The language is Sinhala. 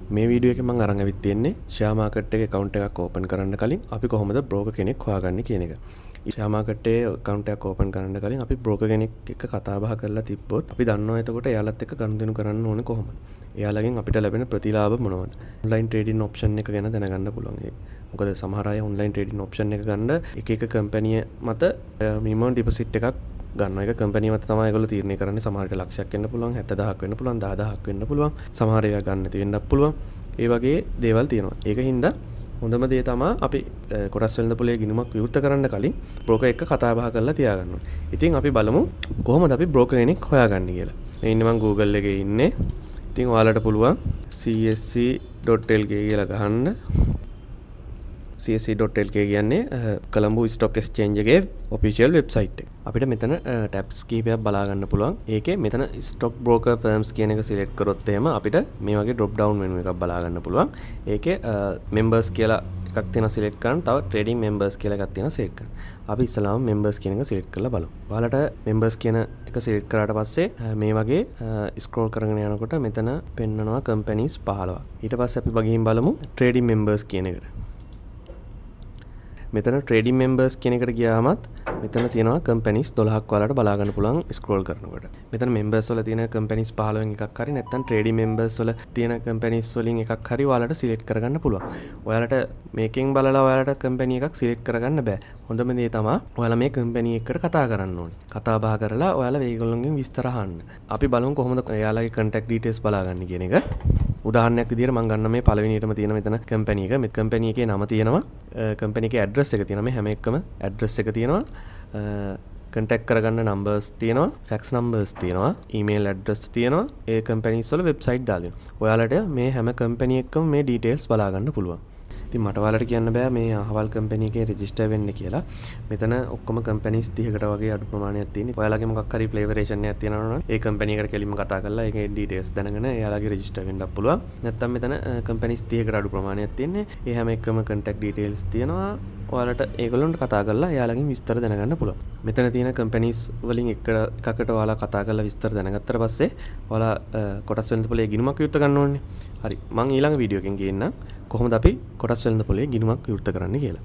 මේ වීඩියෝ එකේ මම අරන් ඇවිත් තියෙන්නේ ෂෙයා මාකට් එකේ account එකක් open කරන්න කලින් අපි කොහොමද broker කෙනෙක් හොයාගන්නේ කියන එක. ෂෙයා මාකට් එකේ account එකක් open කරන්න කලින් අපි broker කෙනෙක් එක්ක කතා බහ කරලා තිබ්බොත් අපි දන්නවා එතකොට එයාලත් එක්ක ගනුදෙනු කරන්න ඕනේ කොහොමද. එයාලගෙන් අපිට ලැබෙන ප්‍රතිලාභ මොනවද? online trading option එක ගැන දැනගන්න පුළුවන්. මොකද සමහර අය online trading option එක ගන්න එක company මත minimum deposit එකක් ගන්න එක කම්පැනි මත තමයි ඒගොල්ලෝ තීරණය කරන්නේ. සමහරට ලක්ෂයක් වෙන්න පුළුවන්, 70000ක් වෙන්න පුළුවන්, 10000ක් වෙන්න පුළුවන්. සමහර ඒවා ගන්න නැති වෙන්නත් පුළුවන්. ඒ වගේ දේවල් තියෙනවා. ඒක හින්දා හොඳම දේ තමයි අපි කොටස් වෙළඳ පොලේ ගිණුමක් විවෘත කරන්න කලින් බ්‍රෝකර් එක්ක කතා බහ කරලා තියාගන්න ඕනේ. ඉතින් අපි බලමු කොහොමද අපි බ්‍රෝකර් කෙනෙක් හොයාගන්නේ කියලා. මේ ඉන්නේ මම Google එකේ ඉන්නේ. ඉතින් ඔයාලට පුළුවන් csc.lk කියලා ගහන්න. csc.lk කියන්නේ කොළඹ ස්ටොක් එක්ස්චේන්ජ් එකේ ඔෆිෂියල් වෙබ්සයිට් එක. අපිට මෙතන ටැබ්ස් කීපයක් බලා ගන්න පුළුවන්. ඒකේ මෙතන ස්ටොක් බ්‍රෝකර් ෆර්ම්ස් කියන එක සිලෙක්ට් කරොත් එහෙම අපිට මේ වගේ drop down menu එකක් බලා ගන්න පුළුවන්. ඒකේ members කියලා එකක් තියෙනවා සිලෙක්ට් කරන්න. තව trading members කියලා එකක් තියෙනවා සිලෙක්ට් කරන්න. අපි ඉස්සලාම members කියන එක සිලෙක්ට් කරලා බලමු. ඔයාලට members කියන එක සිලෙක්ට් කරාට පස්සේ මේ වගේ scroll කරගෙන යනකොට මෙතන පෙන්නනවා companies 15ක්. ඊට පස්සේ අපි ගිහින් බලමු trading members කියන එකට. මෙතන trading members කියන එකට ගියාමත් මෙතන තියෙනවා companies 12ක් ඔයාලට බලා ගන්න පුළුවන් scroll කරනකොට. මෙතන members වල තියෙන companies 15න් එකක් හරි නැත්නම් trading members වල තියෙන companies වලින් එකක් හරි ඔයාලට select කරගන්න පුළුවන්. ඔයාලට මේකෙන් බලලා ඔයාලට company එකක් select කරගන්න බෑ. හොඳම දේ තමයි ඔයාලා මේ company එකට කතා කරන්න ඕනේ. කතා බහ කරලා ඔයාලා ඒගොල්ලන්ගෙන් විස්තර අහන්න. අපි බලමු කොහොමද එයාලගේ contact details බලාගන්නේ කියන එක. උදාහරණයක් විදිහට මම ගන්න මේ පළවෙනියටම තියෙන මෙතන company එක. මේ company එකේ නම තියෙනවා. company එකේ address එක තියෙනවා. මේ හැම එකම address එක තියෙනවා. contact කරගන්න numbers තියෙනවා. fax numbers තියෙනවා. email address තියෙනවා. ඒ companies වල website දාලා දෙනවා. ඔයාලට මේ හැම company එකකම මේ details බලා ගන්න පුළුවන්. ඉතින් මට ඔයාලට කියන්න බෑ මේ අහවල් company එකේ register වෙන්න කියලා. මෙතන ඔක්කොම companies 30කට වගේ අඩු ප්‍රමාණයක් තියෙනවා. ඔයාලගේ මොකක් හරි play variation එකක් තියෙනවා නම් ඒ company එකට කෙලින්ම කතා කරලා ඒකේ details දැනගෙන එයාලගේ register වෙන්නත් පුළුවන්. නැත්නම් මෙතන companies 30කට අඩු ප්‍රමාණයක් තියෙන්නේ. ඒ හැම එකම contact details තියෙනවා. ඔයාලට ඒගොල්ලන්ට කතා කරලා එයාලගෙන් විස්තර දැනගන්න පුළුවන්. මෙතන තියෙන companies වලින් එකකට ඔයාලා කතා කරලා විස්තර දැනගත්තට පස්සේ ඔයාලා කොටස් වෙළඳ පොලේ ගිණුමක් විවෘත ගන්න ඕනේ. හරි. මම ඊළඟ වීඩියෝ එකෙන් ගේන්නම් කොහොමද අපි කොටස් වෙළඳ පොලේ ගිණුමක් විවෘත කරන්න කියලා.